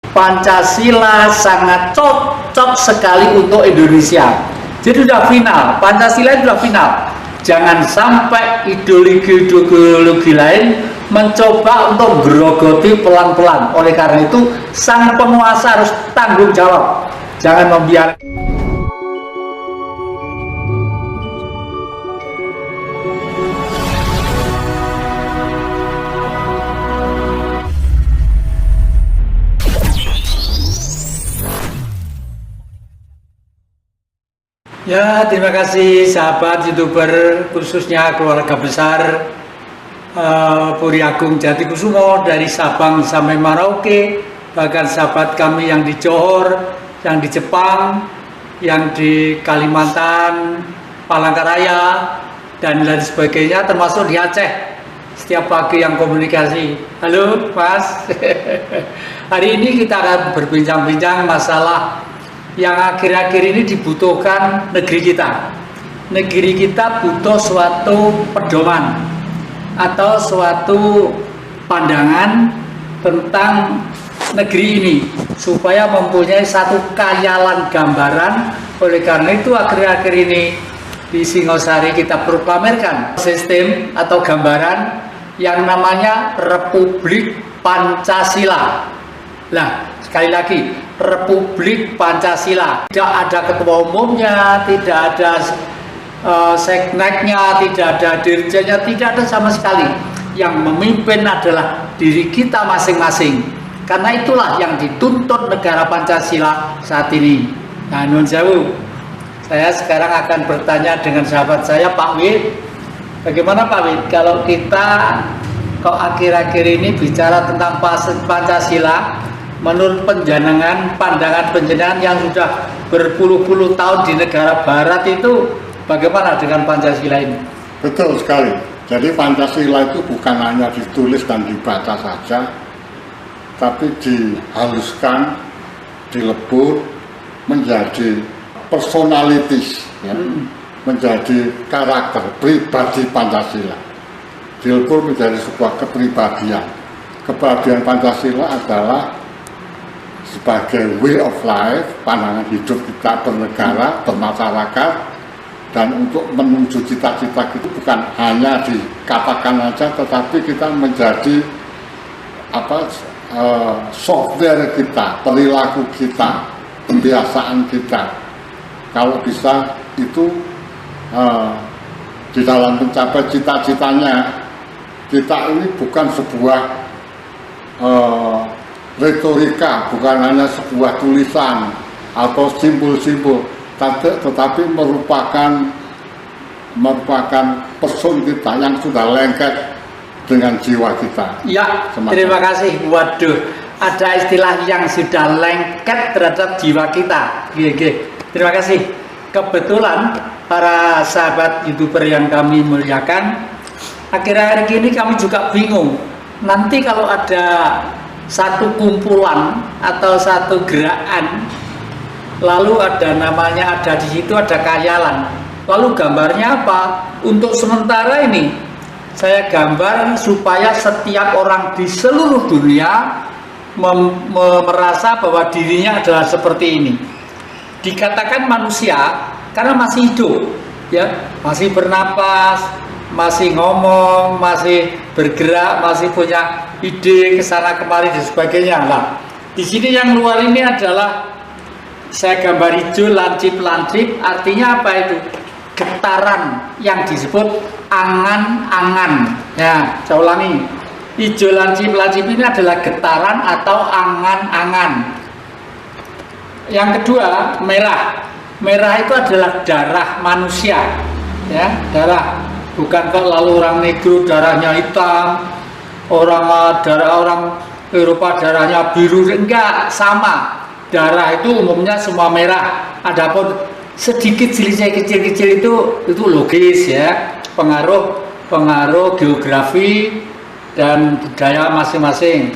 Pancasila sangat cocok sekali untuk Indonesia. Jadi sudah final, Pancasila sudah final. Jangan sampai ideologi lain mencoba untuk gerogoti pelan-pelan. Oleh karena itu, sang penguasa harus tanggung jawab. Jangan membiarkan. Ya, terima kasih sahabat YouTuber, khususnya keluarga besar Puri Agung Jatikusumo dari Sabang sampai Merauke, bahkan sahabat kami yang di Johor, yang di Jepang, yang di Kalimantan, Palangkaraya, dan lain sebagainya, termasuk di Aceh. Setiap pagi yang komunikasi. Halo Mas. Hari ini kita akan berbincang-bincang masalah yang akhir-akhir ini dibutuhkan negeri kita. Negeri kita butuh suatu pedoman atau suatu pandangan tentang negeri ini supaya mempunyai satu khayalan gambaran. Oleh karena itu akhir-akhir ini di Singosari kita proklamirkan sistem atau gambaran yang namanya Republik Pancasila. Nah, sekali lagi, Republik Pancasila. Tidak ada ketua umumnya, tidak ada sekneknya, tidak ada dirjennya, tidak ada sama sekali. Yang memimpin adalah diri kita masing-masing. Karena itulah yang dituntut negara Pancasila saat ini. Nah, nun sewu, saya sekarang akan bertanya dengan sahabat saya, Pak Wid. Bagaimana Pak Wid, kalau kita kok akhir-akhir ini bicara tentang Pancasila, menurut pandangan penjenengan yang sudah berpuluh-puluh tahun di negara barat itu, bagaimana dengan Pancasila ini? Betul sekali. Jadi Pancasila itu bukan hanya ditulis dan dibaca saja, tapi dihaluskan, dilebur menjadi personalitis, ya, menjadi karakter pribadi Pancasila. Dilebur menjadi sebuah kepribadian. Kepribadian Pancasila adalah sebagai way of life, pandangan hidup kita bernegara, bermasyarakat, dan untuk menuju cita-cita itu bukan hanya dikatakan saja, tetapi kita menjadi software kita, perilaku kita, kebiasaan kita. Kalau bisa itu di dalam mencapai cita-citanya, kita ini bukan sebuah retorika, bukan hanya sebuah tulisan atau simbol-simbol, tetapi merupakan person kita yang sudah lengket dengan jiwa kita. Ya, terima kasih. Waduh, ada istilah yang sudah lengket terhadap jiwa kita. Terima kasih. Kebetulan para sahabat YouTuber yang kami muliakan, akhir-akhir ini kami juga bingung. Nanti kalau ada satu kumpulan atau satu gerakan, lalu ada namanya, ada di situ ada khayalan, lalu gambarnya apa? Untuk sementara ini saya gambar supaya setiap orang di seluruh dunia merasa bahwa dirinya adalah seperti ini. Dikatakan manusia karena masih hidup, ya, masih bernapas, masih ngomong, masih bergerak, masih punya ide kesana kemari dan sebagainya. Nah, di sini yang luar ini adalah saya gambar hijau lancip-lancip, artinya apa itu? Getaran yang disebut angan-angan. Ya, saya ulangi. Hijau lancip-lancip ini adalah getaran atau angan-angan. Yang kedua, merah. Merah itu adalah darah manusia. Ya, darah. Bukan kok lalu orang negro darahnya hitam, darah orang Eropa darahnya biru, enggak, sama. Darah itu umumnya semua merah. Adapun sedikit selisih kecil-kecil itu logis, ya, pengaruh geografi dan budaya masing-masing.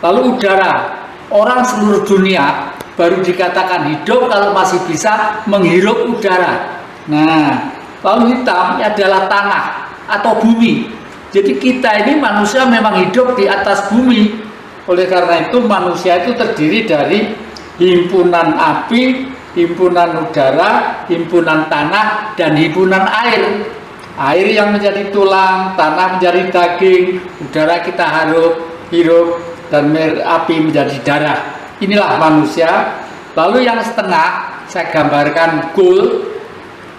Lalu udara, orang seluruh dunia baru dikatakan hidup kalau masih bisa menghirup udara. Nah, lalu hitam adalah tanah atau bumi. Jadi kita ini manusia memang hidup di atas bumi. Oleh karena itu manusia itu terdiri dari himpunan api, himpunan udara, himpunan tanah, dan himpunan air. Air yang menjadi tulang, tanah menjadi daging, udara kita hirup, dan api menjadi darah. Inilah manusia. Lalu yang setengah saya gambarkan gold,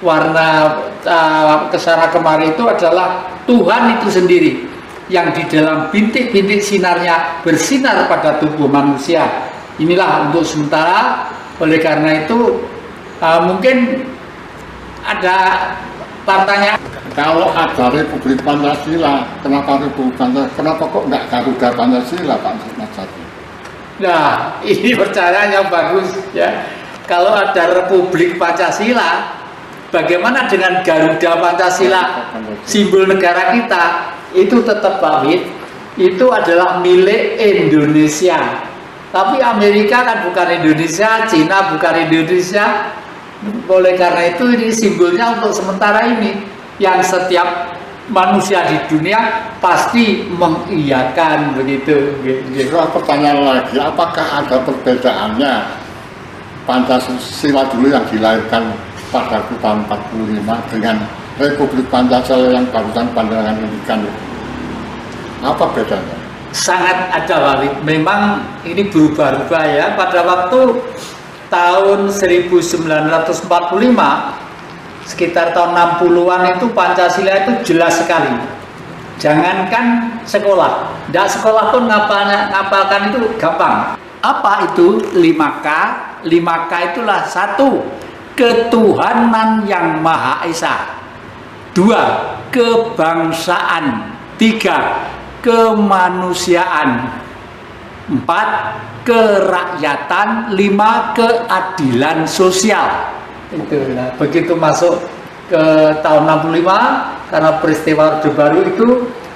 warna kesana kemari itu adalah Tuhan itu sendiri, yang di dalam bintik-bintik sinarnya bersinar pada tubuh manusia. Inilah untuk sementara. Oleh karena itu mungkin ada pertanyaan. Kalau ada Republik Pancasila, kenapa Republik Pancasila? Kenapa kok nggak Garuda Pancasila, Pak Mas Jati? Nah, ini pertanyaan yang bagus ya. Kalau ada Republik Pancasila, bagaimana dengan Garuda Pancasila, simbol negara kita? Itu tetap valid. Itu adalah milik Indonesia. Tapi Amerika kan bukan Indonesia, Cina bukan Indonesia. Oleh karena itu ini simbolnya untuk sementara ini, yang setiap manusia di dunia pasti mengiyakan begitu. Pertanyaan lagi, apakah ada perbedaannya Pancasila dulu yang dilahirkan pada tahun 45 dengan Republik Pancasila yang barusan pandangan pendidikan itu? Apa bedanya? Sangat ada, Walid. Memang ini berubah-ubah ya. Pada waktu tahun 1945, sekitar tahun 60-an itu Pancasila itu jelas sekali. Jangankan sekolah, tidak sekolah pun ngapalkan itu gampang. Apa itu 5K? 5K itulah: 1. Ketuhanan yang Maha Esa. 2. Kebangsaan. 3. Kemanusiaan. 4. Kerakyatan. 5. Keadilan sosial. Itu. Nah, begitu masuk ke tahun 65, karena peristiwa Orde Baru itu,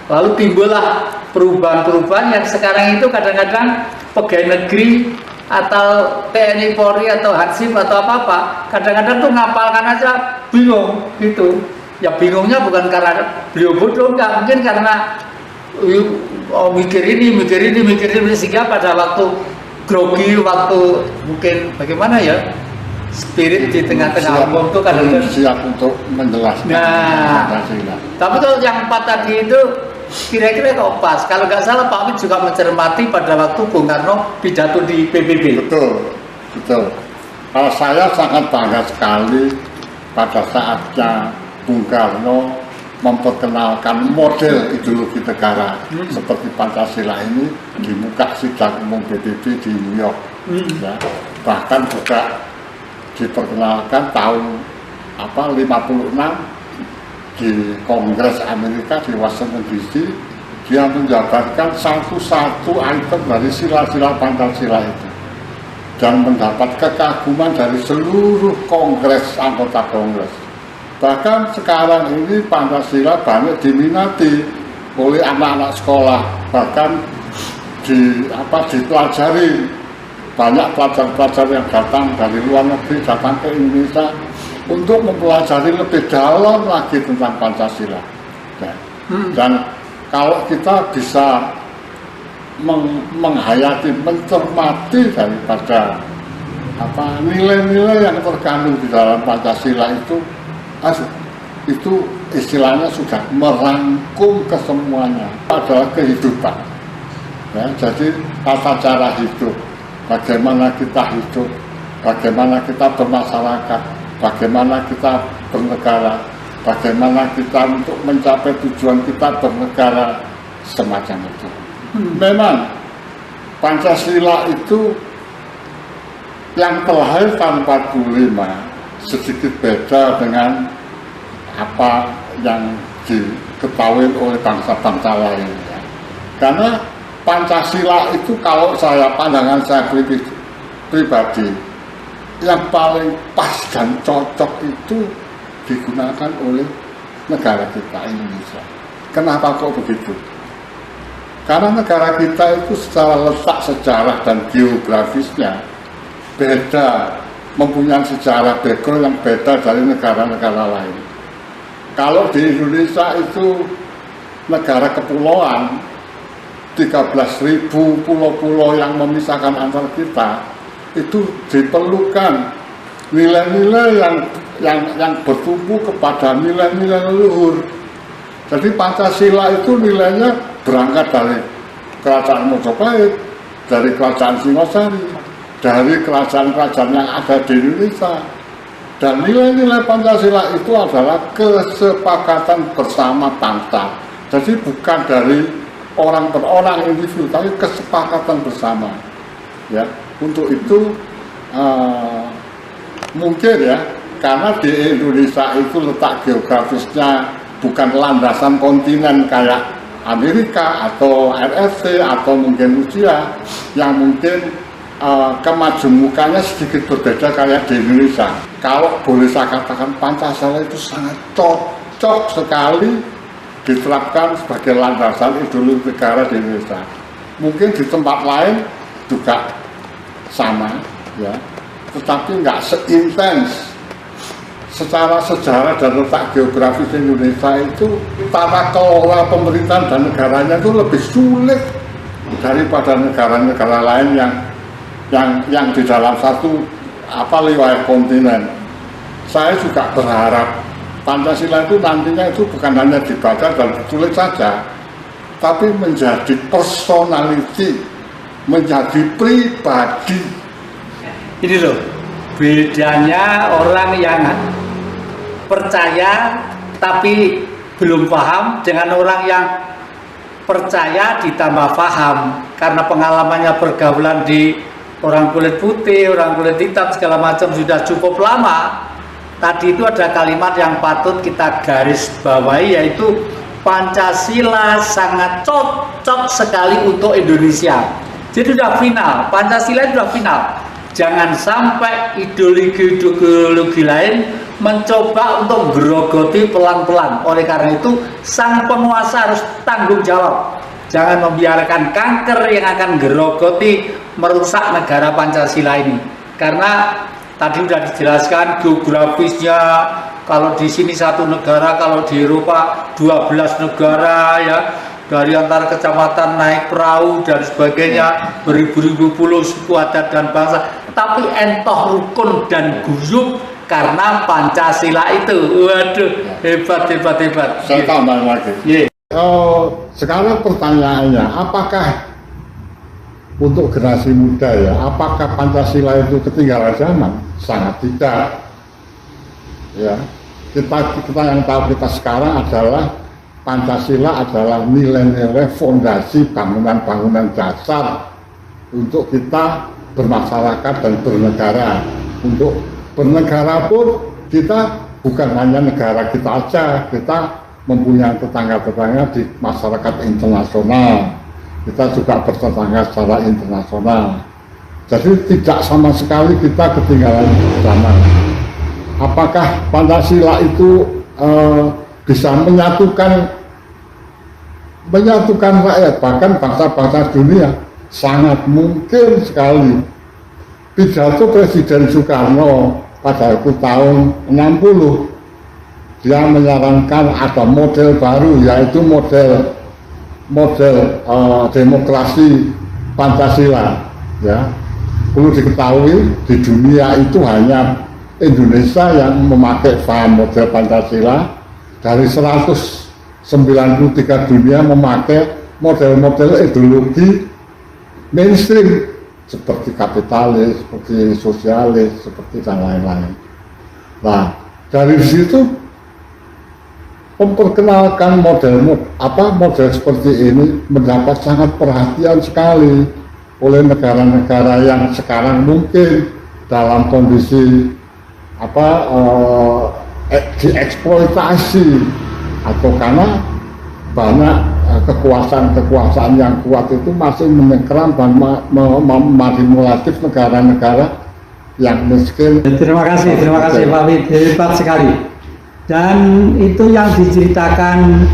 lalu timbullah perubahan-perubahan yang sekarang itu kadang-kadang pegawai negeri atau TNI Polri atau Hansip atau apa-apa, kadang-kadang tuh ngapalkan aja bingung gitu. Ya bingungnya bukan karena beliau bodoh, enggak, mungkin karena mikir ini, sehingga pada waktu grogi, waktu mungkin bagaimana ya, spirit di tengah-tengah umum itu kadang-kadang siap untuk menjelaskan. Nah, tapi kalau yang 4 tadi itu kira-kira kok pas. Kalau nggak salah Pak Wid juga mencermati pada waktu Bung Karno pidato di PBB. Betul. Kalau saya sangat bangga sekali pada saatnya Bung Karno memperkenalkan model ideologi negara seperti Pancasila ini di muka sidang umum PBB di New York. Ya. Bahkan juga diperkenalkan tahun 56 di Kongres Amerika di Washington DC. Dia menjabarkan satu-satu item dari sila-sila Pancasila itu dan mendapat kekaguman dari seluruh Kongres, anggota Kongres. Bahkan sekarang ini Pancasila banyak diminati oleh anak-anak sekolah, bahkan dipelajari. Banyak pelajar-pelajar yang datang dari luar negeri, datang ke Indonesia untuk mempelajari lebih dalam lagi tentang Pancasila. Dan kalau kita bisa menghayati, mencermati daripada nilai-nilai yang terkandung di dalam Pancasila itu istilahnya sudah merangkum kesemuanya, adalah kehidupan. Ya, jadi tata cara hidup, bagaimana kita hidup, bagaimana kita bermasyarakat, bagaimana kita bernegara, bagaimana kita untuk mencapai tujuan kita bernegara, semacam itu. Memang Pancasila itu yang terlahir tahun 45 sedikit beda dengan apa yang diketahui oleh bangsa-bangsa lain. Ya. Karena Pancasila itu kalau pandangan saya pribadi, yang paling pas dan cocok itu digunakan oleh negara kita, Indonesia. Kenapa kok begitu? Karena negara kita itu secara letak sejarah dan geografisnya beda, mempunyai sejarah background yang beda dari negara-negara lain. Kalau di Indonesia itu negara kepulauan, 13.000 pulau-pulau yang memisahkan antar kita, itu diperlukan nilai-nilai yang bertumbuh kepada nilai-nilai leluhur. Jadi Pancasila itu nilainya berangkat dari Kerajaan Majapahit, dari Kerajaan Singosari, dari kerajaan-kerajaan yang ada di Indonesia. Dan nilai-nilai Pancasila itu adalah kesepakatan bersama bangsa. Jadi bukan dari orang per orang individu, tapi kesepakatan bersama. Ya, untuk itu mungkin ya, karena di Indonesia itu letak geografisnya bukan landasan kontinen kayak Amerika atau RFC atau mungkin Rusia, yang mungkin kemajemukannya sedikit berbeda kayak di Indonesia. Kalau boleh saya katakan, Pancasila itu sangat cocok sekali diterapkan sebagai landasan ideologi negara di Indonesia. Mungkin di tempat lain juga sama, ya, tetapi nggak seintens. Secara sejarah dan letak geografis Indonesia itu, tata kelola pemerintahan dan negaranya itu lebih sulit daripada negara-negara lain yang di dalam satu wilayah kontinen. Saya juga berharap Pancasila itu nantinya itu bukan hanya dibaca dan ditulis saja, tapi menjadi personality, menjadi pribadi. Ini loh bedanya orang yang percaya tapi belum paham dengan orang yang percaya ditambah paham, karena pengalamannya pergaulan di orang kulit putih, orang kulit hitam segala macam sudah cukup lama. Tadi itu ada kalimat yang patut kita garis bawahi, yaitu Pancasila sangat cocok sekali untuk Indonesia. Jadi sudah final, Pancasila sudah final. Jangan sampai ideologi lain mencoba untuk gerogoti pelan-pelan. Oleh karena itu, sang penguasa harus tanggung jawab. Jangan membiarkan kanker yang akan gerogoti merusak negara Pancasila ini. Karena tadi sudah dijelaskan geografisnya, kalau di sini satu negara, kalau di Eropa 12 negara, ya, dari antar kecamatan naik perahu dan sebagainya, beribu-ribu pulau, suku, adat dan bangsa, tapi entoh rukun dan guyup karena Pancasila itu. Waduh, hebat. Saya tambah lagi. Yeah. Sekarang pertanyaannya, apakah untuk generasi muda ya, apakah Pancasila itu ketinggalan zaman? Sangat tidak. Ya, kita yang tahu kita sekarang adalah Pancasila adalah nilai-nilai fondasi bangunan-bangunan dasar untuk kita bermasyarakat dan bernegara. Untuk bernegara pun kita bukan hanya negara kita aja, kita mempunyai tetangga-tetangga di masyarakat internasional. Kita juga bertetangga secara internasional. Jadi tidak sama sekali kita ketinggalan zaman. Apakah Pancasila itu bisa menyatukan rakyat, bahkan bangsa-bangsa dunia? Sangat mungkin sekali. Pidato Presiden Soekarno pada tahun 60, dia menyarankan ada model baru, yaitu model demokrasi Pancasila. Ya, perlu diketahui di dunia itu hanya Indonesia yang memakai paham model Pancasila. Dari 193 dunia memakai model-model ideologi mainstream seperti kapitalis, seperti sosialis, seperti dan lain-lain. Nah, dari situ memperkenalkan model seperti ini mendapat sangat perhatian sekali oleh negara-negara yang sekarang mungkin dalam kondisi dieksploitasi, atau karena banyak kekuasaan yang kuat itu masih menyerang dan memanipulatif negara-negara yang miskin. Terima kasih Pak Wid, hebat sekali. Dan itu yang diceritakan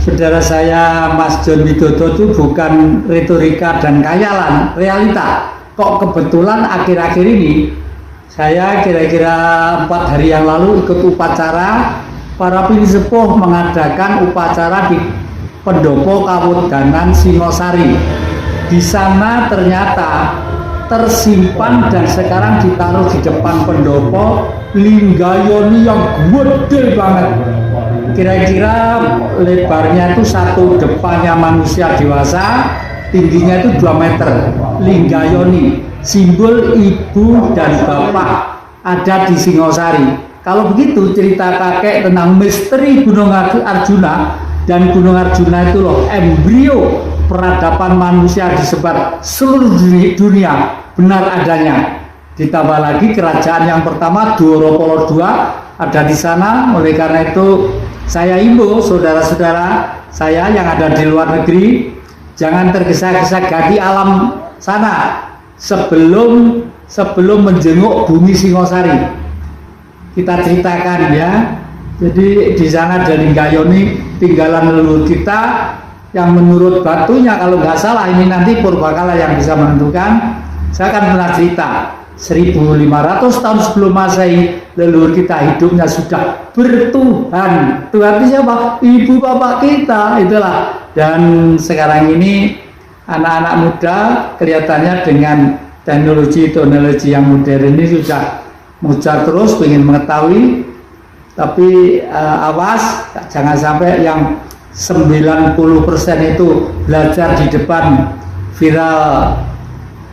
saudara saya Mas John Widodo itu bukan retorika dan khayalan, realita. Kok kebetulan akhir-akhir ini saya kira-kira 4 hari yang lalu ikut upacara para pini sepuh mengadakan upacara di Pendopo Kawudanan Singosari. Di sana ternyata tersimpan dan sekarang ditaruh di depan pendopo linggayoni yang gede banget. Kira-kira lebarnya itu satu depannya manusia dewasa, tingginya itu 2 meter. Linggayoni, simbol ibu dan bapak, ada di Singosari. Kalau begitu cerita kakek tentang misteri Gunung Arjuna, dan Gunung Arjuna itu loh embrio peradaban manusia disebar seluruh dunia, benar adanya. Ditambah lagi kerajaan yang pertama Dworopolo II ada di sana. Oleh karena itu saya imbau saudara-saudara saya yang ada di luar negeri, jangan tergesa-gesa ganti alam sana sebelum menjenguk bumi Singosari. Kita ceritakan ya. Jadi di sana ada linggayoni, tinggalan leluhur kita yang menurut batunya kalau nggak salah ini nanti Purbakala yang bisa menentukan. Saya akan pernah cerita 1500 tahun sebelum Masehi leluhur kita hidupnya sudah bertuhan. Tuhan itu siapa? Ibu bapak kita, itulah. Dan sekarang ini anak-anak muda kelihatannya dengan teknologi yang modern ini sudah mujar terus, ingin mengetahui. Tapi awas, jangan sampai yang 90% itu belajar di depan viral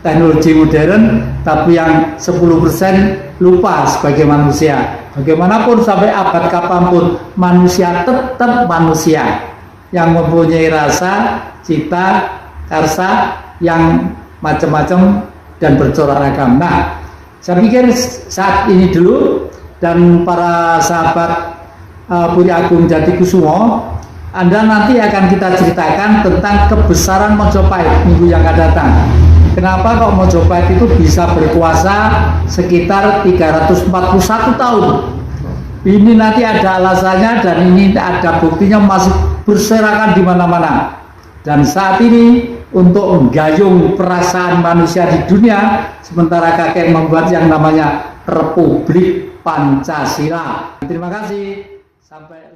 teknologi modern, tapi yang 10% lupa sebagai manusia. Bagaimanapun sampai abad kapanpun, manusia tetap manusia yang mempunyai rasa, cita, karsa yang macam-macam dan bercorak ragam. Nah, saya pikir saat ini dulu. Dan para sahabat Puri Agung Jatikusumo, Anda nanti akan kita ceritakan tentang kebesaran Mojopahit minggu yang akan datang. Kenapa kok Mojopahit itu bisa berkuasa sekitar 341 tahun? Ini nanti ada alasannya dan ini ada buktinya masih berserakan di mana-mana. Dan saat ini untuk menggayung perasaan manusia di dunia, sementara kakek membuat yang namanya Republik Pancasila. Terima kasih. Sampai